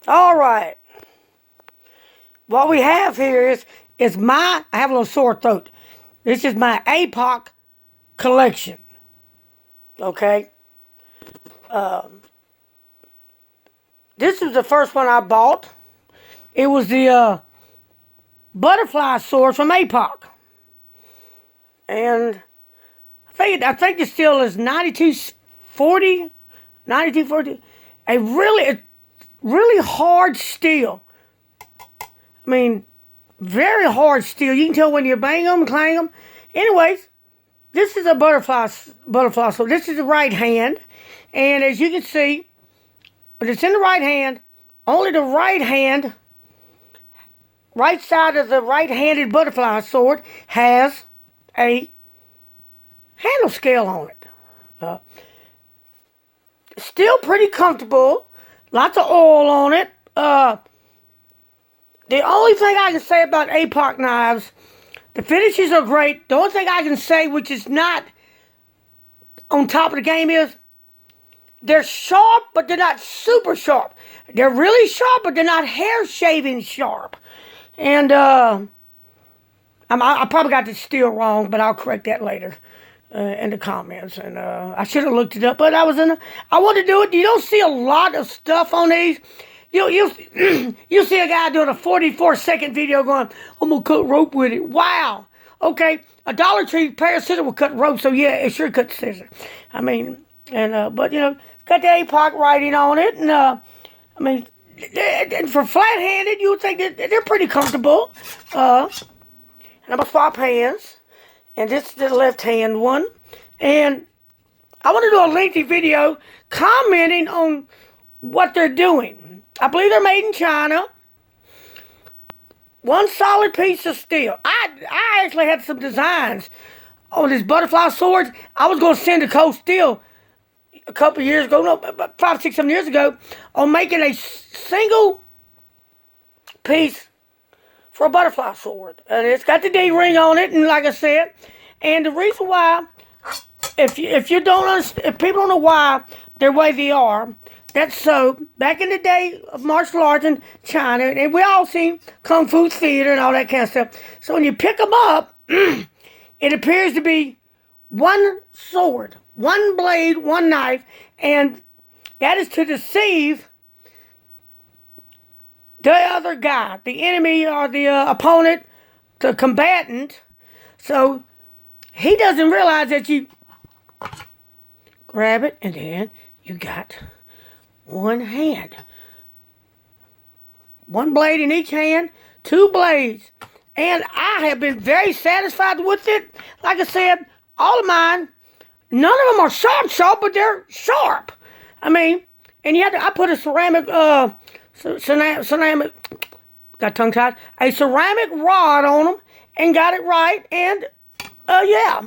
All right. What we have here is I have a little sore throat. This is my APOC collection. Okay. This is the first one I bought. It was the butterfly sword from APOC. And I think the steel is 9240. A really hard steel. I mean, very hard steel. You can tell when you bang them, clang them. Anyways, this is a butterfly sword. This is the right hand. And as you can see, when it's in the right hand, only the right side of the right-handed butterfly sword has a handle scale on it. Still pretty comfortable. Lots of oil on it. The only thing I can say about APOC knives, the finishes are great. The only thing I can say, which is not on top of the game, is they're sharp, but they're not super sharp. They're really sharp, but they're not hair-shaving sharp. And I probably got the steel wrong, but I'll correct that later in the comments. And I should have looked it up, but I wanted to do it. You don't see a lot of stuff on these. You see a guy doing a 44-second video going, I'm going to cut rope with it. Wow. Okay. A Dollar Tree pair of scissors will cut rope, so yeah, it sure cuts scissors. I mean, and but it's got the APOC writing on it, and and for flat-handed, you would think that they're pretty comfortable. And I'm going to swap hands. And this is the left-hand one. And I want to do a lengthy video commenting on what they're doing. I believe they're made in China. One solid piece of steel. I actually had some designs on these butterfly swords. I was going to send to Cold Steel a couple of years ago, no, about 5, 6, 7 years ago, on making a single piece for a butterfly sword. And it's got the D-ring on it, and like I said, and the reason why, if people don't know why they're the way they are, that's so, back in the day of martial arts in China, and we all seen Kung Fu theater and all that kind of stuff. So when you pick them up, it appears to be one sword, one blade, one knife, and that is to deceive the other guy, the enemy or the opponent, the combatant. So he doesn't realize that you grab it and then you got one hand. One blade in each hand, 2 blades. And I have been very satisfied with it. Like I said, all of mine, none of them are sharp, but they're sharp. I mean, and I put a ceramic, got tongue tied, a ceramic rod on them and got it right. And, yeah.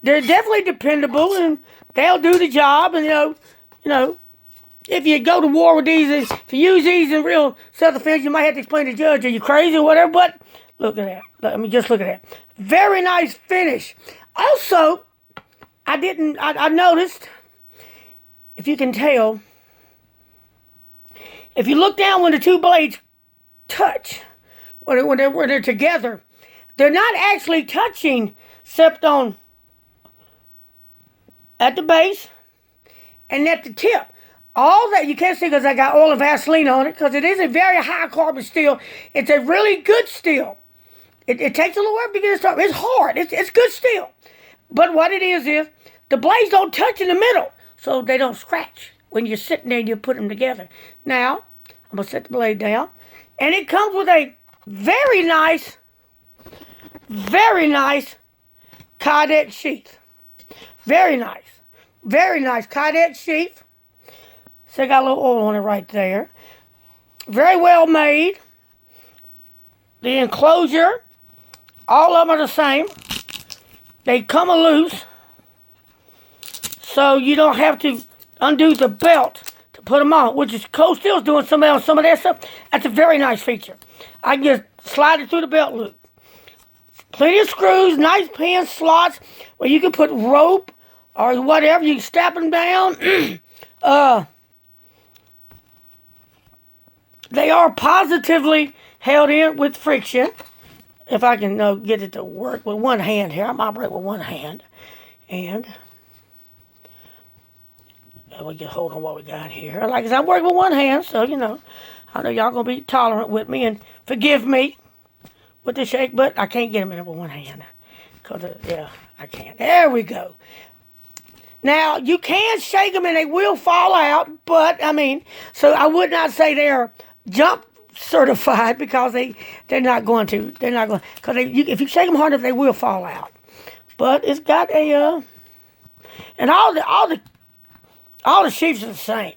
They're definitely dependable and they'll do the job. And, if you go to war with these, if you use these in real self-defense, you might have to explain to the judge, are you crazy or whatever? But look at that. Just look at that. Very nice finish. Also, I noticed, if you can tell, if you look down when the 2 blades touch, when they're together, they're not actually touching except on at the base and at the tip. All that you can't see because I got oil and Vaseline on it, because it is a very high carbon steel. It's a really good steel. It takes a little work to get it started. It's hard. It's good steel. But what it is the blades don't touch in the middle, so they don't scratch when you're sitting there and you put them together. Now, I'm going to set the blade down. And it comes with a very nice cadet sheath. Very nice cadet sheath. So I got a little oil on it right there. Very well made. The enclosure, all of them are the same. They come loose, so you don't have to undo the belt to put them on, which is Cold Steel's doing some of that stuff. That's a very nice feature. I can just slide it through the belt loop. Plenty of screws, nice pin slots where you can put rope or whatever. You can strap them down. They are positively held in with friction. If I can get it to work with one hand here, I'm operating with one hand. And we can hold on what we got here. Like I said, I'm working with one hand, so, I know y'all going to be tolerant with me and forgive me with the shake, but I can't get them in with one hand. Because, yeah, I can't. There we go. Now, you can shake them and they will fall out, but, so I would not say they're jump certified because they're not going to. They're not going, because if you shake them hard enough, they will fall out. But it's got a, and all the sheaths are the same.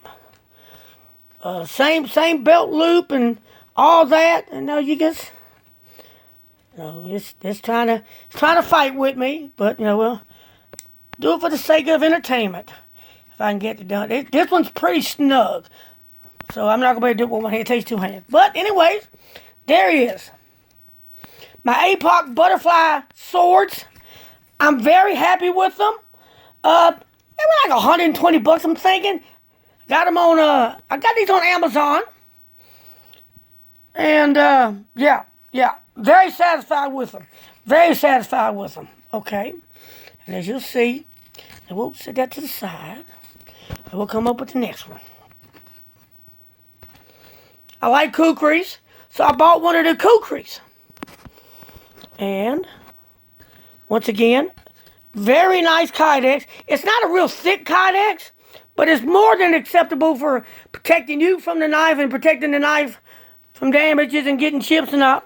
Same belt loop and all that. And now you just, it's trying to fight with me, but we'll do it for the sake of entertainment. If I can get it done. This one's pretty snug. So I'm not going to be able to do it with one hand. It takes two hands. But anyways, there he is. My APOC butterfly swords. I'm very happy with them. They were like $120, I'm thinking. Got them on, I got these on Amazon. And, yeah. Very satisfied with them. Okay. And as you'll see, and we'll set that to the side. And we'll come up with the next one. I like kukris, so I bought one of the kukris. And, once again, very nice kydex. It's not a real thick kydex, but it's more than acceptable for protecting you from the knife and protecting the knife from damages and getting chips and up.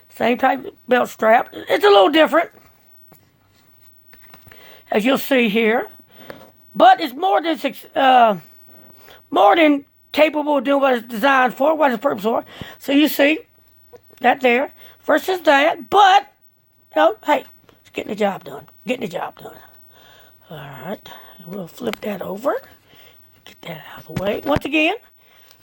Same type of belt strap. It's a little different, as you'll see here. But it's more than capable of doing what it's designed for, what it's purpose for. So you see that there versus that. But, hey, it's getting the job done. All right. We'll flip that over. Get that out of the way. Once again,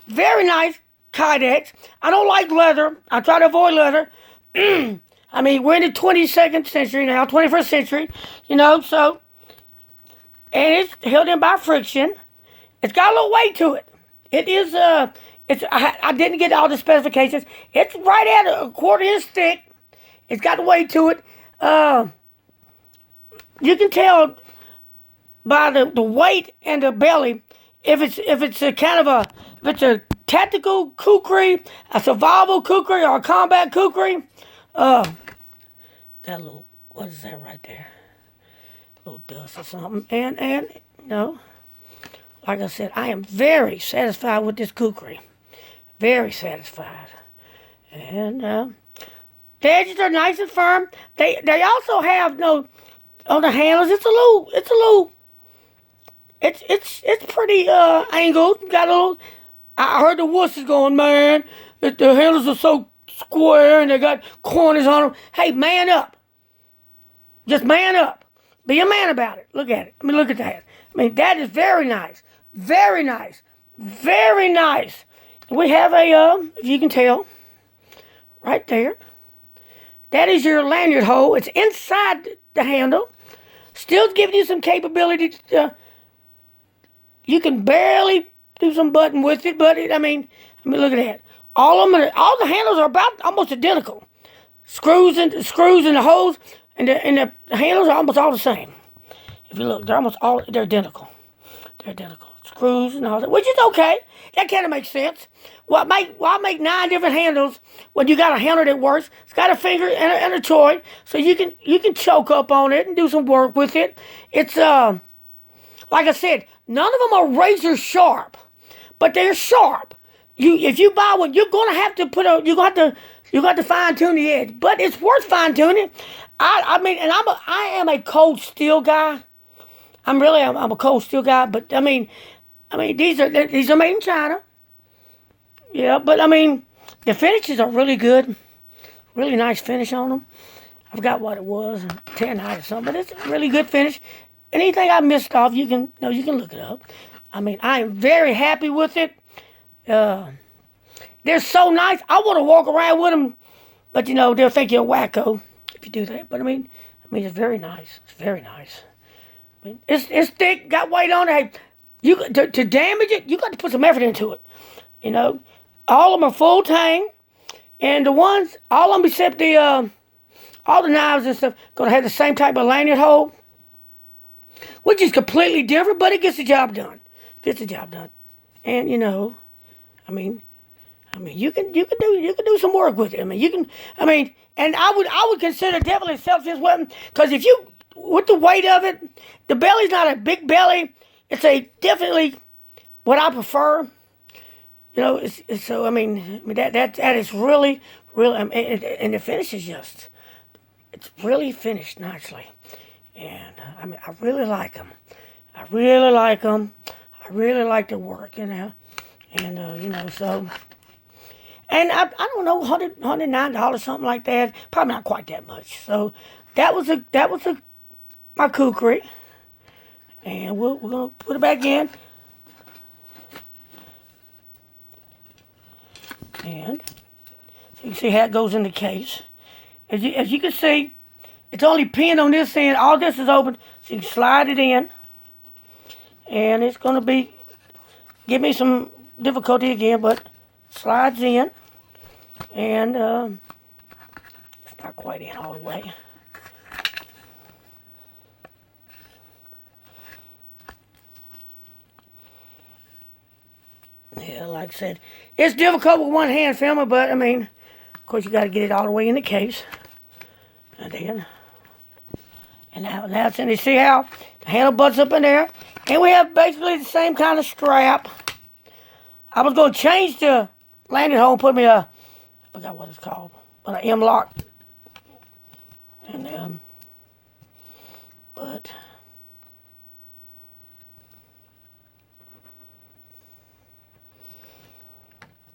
very nice kydex. I don't like leather. I try to avoid leather. We're in the 22nd century now, 21st century, so, and it's held in by friction. It's got a little weight to it. It is, I didn't get all the specifications. It's right at a quarter-inch thick. It's got weight to it. You can tell by the weight and the belly if it's a tactical kukri, a survival kukri, or a combat kukri. Got a little, what is that right there? A little dust or something. And like I said, I am very satisfied with this kukri. Very satisfied. And the edges are nice and firm. They also have on the handles. It's pretty angled. Got a little. I heard the wusses going, man. The handles are so square and they got corners on them. Hey, man up. Just man up. Be a man about it. Look at it. Look at that. That is very nice. Very nice. Very nice. We have a, if you can tell, right there. That is your lanyard hole. It's inside the handle. Still giving you some capability. You can barely do some button with it, but look at that. All the handles are about almost identical. Screws and the holes and the handles are almost all the same. If you look, they're identical. They're identical. Screws and all that, which is okay. That kind of makes sense. Why make 9 different handles when you got a handle that works? It's got a finger and a toy, so you can choke up on it and do some work with it. It's like I said, none of them are razor sharp, but they're sharp. If you buy one, you're gonna have to fine tune the edge, but it's worth fine tuning. I am a cold steel guy. I'm a cold steel guy, but these are made in China. Yeah, but the finishes are really good. Really nice finish on them. I forgot what it was, 10 or something, but it's a really good finish. Anything I missed off, you can look it up. I am very happy with it. They're so nice. I want to walk around with them, but they'll think you're a wacko if you do that. But it's very nice. It's very nice. It's thick, got weight on it. Hey, To damage it, you got to put some effort into it. You know, all of them are full tang, and the ones, all of them except all the knives and stuff, gonna have the same type of lanyard hole, which is completely different, but it gets the job done. Gets the job done, and you know, I mean, you can do some work with it. And I would consider definitely a self-defense weapon, because if you, with the weight of it, the belly's not a big belly. It's a definitely what I prefer. You know, so that is really, and the finish is just, it's really finished nicely, and I really like them. I really like them. I really like the work, you know, and you know, so. And I don't know, $109, something like that. Probably not quite that much. So that was my kukri. And we're gonna put it back in. And so you can see how it goes in the case. As you can see, it's only pinned on this end. All this is open, so you can slide it in. And it's gonna give me some difficulty again, but slides in. And it's not quite in all the way. Yeah, like I said, it's difficult with one hand filming, but of course you got to get it all the way in the case. And now it's in. You see how the handle butts up in there, and we have basically the same kind of strap. I was going to change the lanyard hole and put me I forgot what it's called, but an M-lock. And but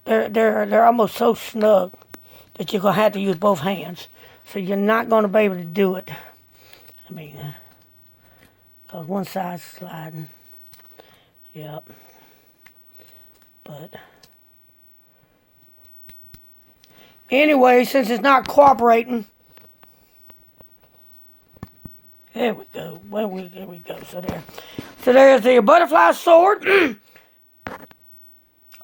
they're almost so snug that you're gonna have to use both hands. So you're not gonna be able to do it. Cause one side's sliding. Yep. But anyway, since it's not cooperating, there we go. There we go. So there's the butterfly sword.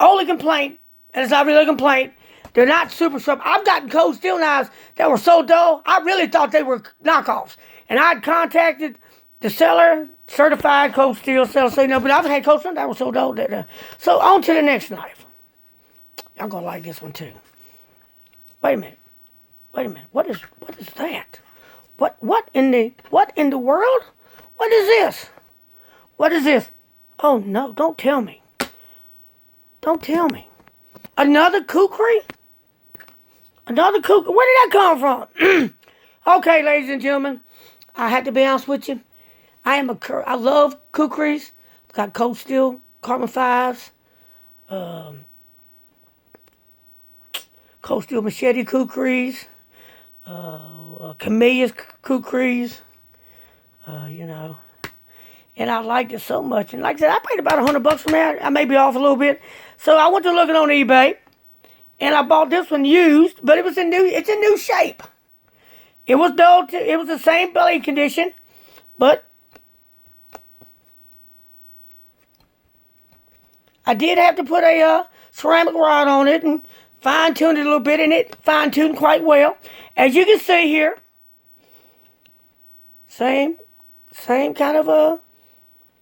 Only complaint, and it's not really a complaint, they're not super sharp. I've gotten cold steel knives that were so dull, I really thought they were knockoffs. And I'd contacted the seller, certified cold steel seller, say no, but I've had cold steel that were so dull. So on to the next knife. Y'all gonna like this one too. Wait a minute. What is that? What in the world? What is this? What is this? Oh no, don't tell me. Don't tell me. Another kukri? Another kukri? Where did that come from? Okay, ladies and gentlemen, I had to be honest with you. I love kukris. I've got cold steel, carbon 5s, cold steel machete kukris, camellias kukris, you know. And I liked it so much. And like I said, I paid about $100 for that. I may be off a little bit. So I went to look it on eBay. And I bought this one used, but it's a new shape. It was dull, it was the same belly condition, but I did have to put a ceramic rod on it and fine-tune it a little bit, and it fine-tuned quite well. As you can see here, same kind of a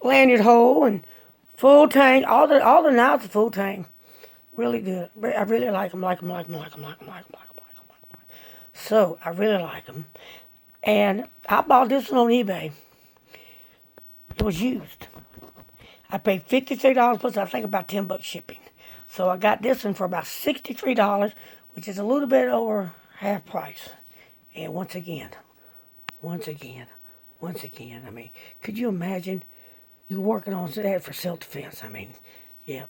lanyard hole and full tang. All the knives are full tang. Really good. I really like them. So I really like them. And I bought this one on eBay. It was used. I paid $53 plus I think about $10 shipping. So I got this one for about $63, which is a little bit over half price. And once again, could you imagine you working on that for self-defense? Yep.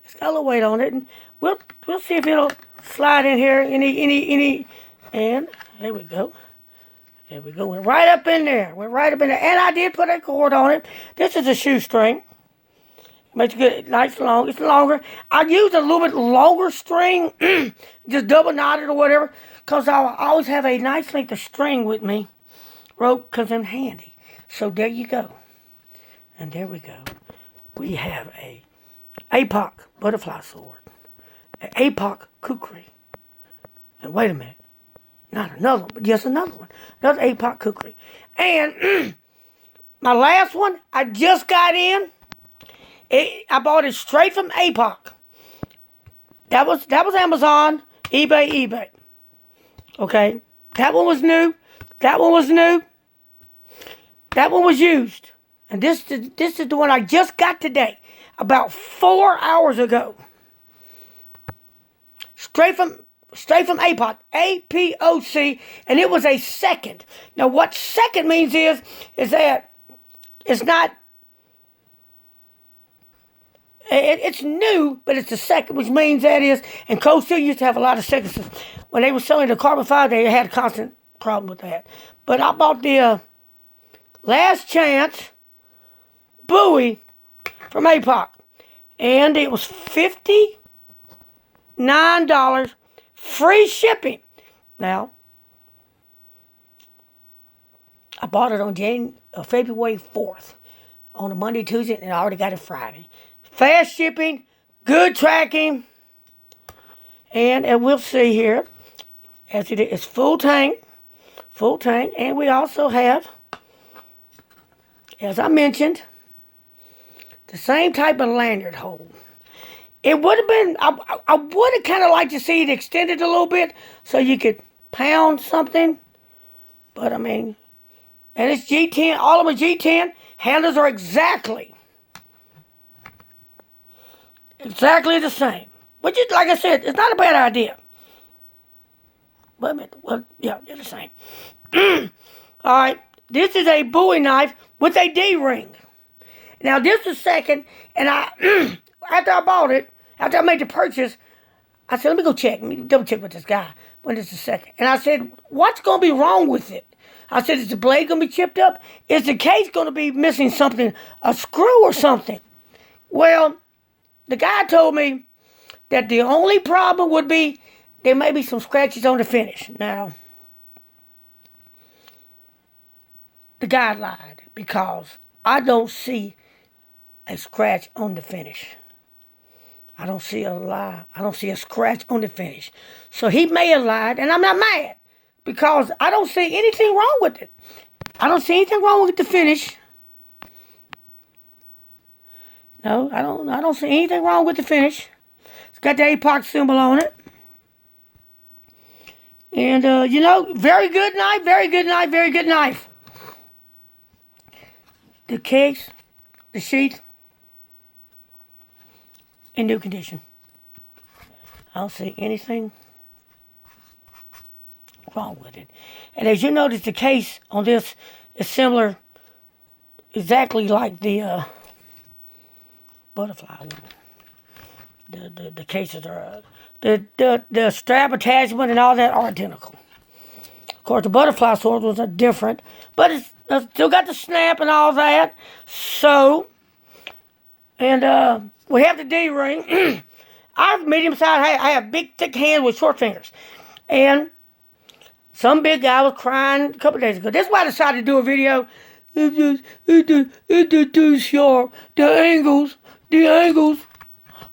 It's got a little weight on it, and we'll see if it'll slide in here. And there we go. We're right up in there. And I did put a cord on it. This is a shoestring. Makes it good, nice long. It's longer. I use a little bit longer string, just double knotted or whatever, because I'll always have a nice length of string with me. Rope comes in handy. So there you go. And there we go. we have a APOC butterfly sword, an APOC kukri, and wait a minute, not another one, but yes, another one, another APOC kukri. And my last one, I just got in. I bought it straight from APOC. That was Amazon, eBay. Okay, that one was new. That one was new. That one was used. And this is the one I just got today, about 4 hours ago. Straight from APOC, APOC, and it was a second. Now, what second means is that it's not. It's new, but it's the second, which means that is. And Cold Steel used to have a lot of seconds. When they were selling the carbon fiber, they had a constant problem with that. But I bought the Last Chance buoy from APOC, and it was $59, free shipping. Now, I bought it on February 4th, on a Monday, Tuesday, and I already got it Friday. Fast shipping, good tracking, and we'll see here, as it is full tank, and we also have, as I mentioned, the same type of lanyard hole. It would have been, I would have kind of liked to see it extended a little bit so you could pound something. But I mean, and it's G10, all of them are G10. Handles are exactly the same. Which is, like I said, it's not a bad idea. Wait a minute, well, yeah, they're the same. All right, this is a bowie knife with a D-ring. Now, this is second, and after I bought it, after I made the purchase, I said, let me double check with this guy when it's the second. And I said, what's going to be wrong with it? I said, is the blade going to be chipped up? Is the case going to be missing something, a screw or something? Well, the guy told me that the only problem would be there may be some scratches on the finish. Now, the guy lied because I don't see a scratch on the finish. I don't see a lie. I don't see a scratch on the finish. So he may have lied, and I'm not mad because I don't see anything wrong with it. I don't see anything wrong with the finish. No, I don't see anything wrong with the finish. It's got the APOC symbol on it. And, very good knife, very good knife, very good knife. The case, the sheath, in new condition. I don't see anything wrong with it. And as you notice, the case on this is similar, exactly like the butterfly one. The cases are the strap attachment and all that are identical. Of course, the butterfly sword was different, but it's still got the snap and all that. So, and we have the D-ring. I have medium size. I have big, thick hands with short fingers, and some big guy was crying a couple of days ago. That's why I decided to do a video. It's too sharp. The angles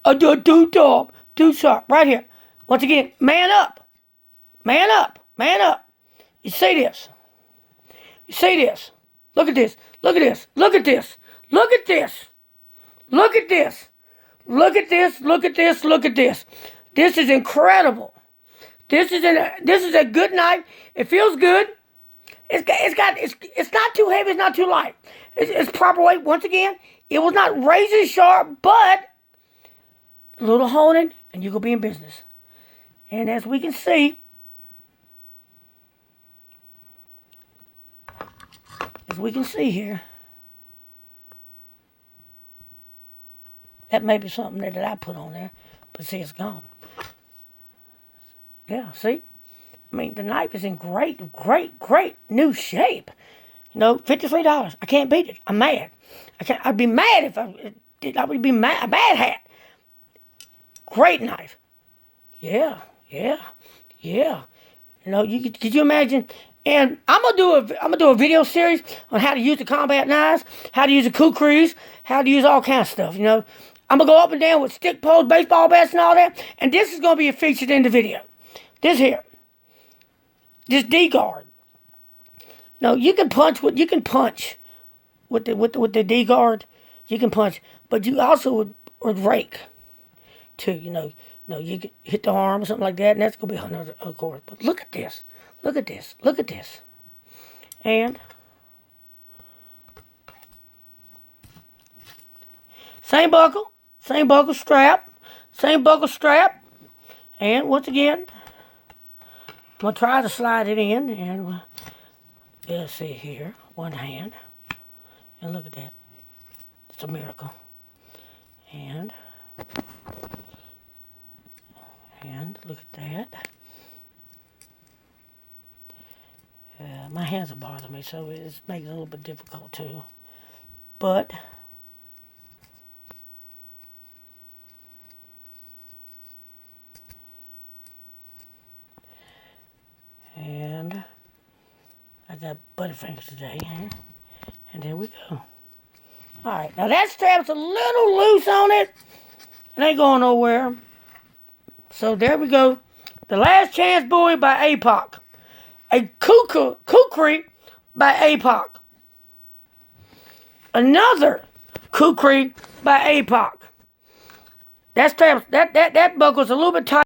are too sharp. Too sharp. Right here. Once again, man up. Man up. Man up. You see this? You see this? Look at this. Look at this. Look at this. Look at this. Look at this. Look at this. Look at this. Look at this. This is incredible. This is a good knife. It feels good. It's not too heavy. It's not too light. It's proper weight. Once again, it was not razor sharp, but a little honing, and you will be in business. And as we can see, here, that may be something that I put on there, but see, it's gone. Yeah, see? I mean, the knife is in great new shape. $53. I can't beat it. I'm mad. I'd be mad if I would be mad. A bad hat. Great knife. Yeah. Could you imagine And I'm gonna do a video series on how to use the combat knives, how to use the kukris, how to use all kinds of stuff. You know, I'm gonna go up and down with stick poles, baseball bats, and all that. And this is gonna be featured in the video. This here, this D guard. No, you can punch with the D guard. You can punch, but you also would rake too. You know, you can hit the arm or something like that, and that's gonna be another course. But look at this. Look at this. Look at this. And same buckle strap. And once again, I'm going to try to slide it in. And let's see here. One hand. And look at that. It's a miracle. And look at that. My hands are bothering me, so it's making it a little bit difficult too. But and I got butterfingers today, and there we go. All right, now that strap's a little loose on it. It ain't going nowhere. So there we go. The Last Chance Buoy by APOC. A kukri by APOC. Another kukri by APOC. That buckle's a little bit tight.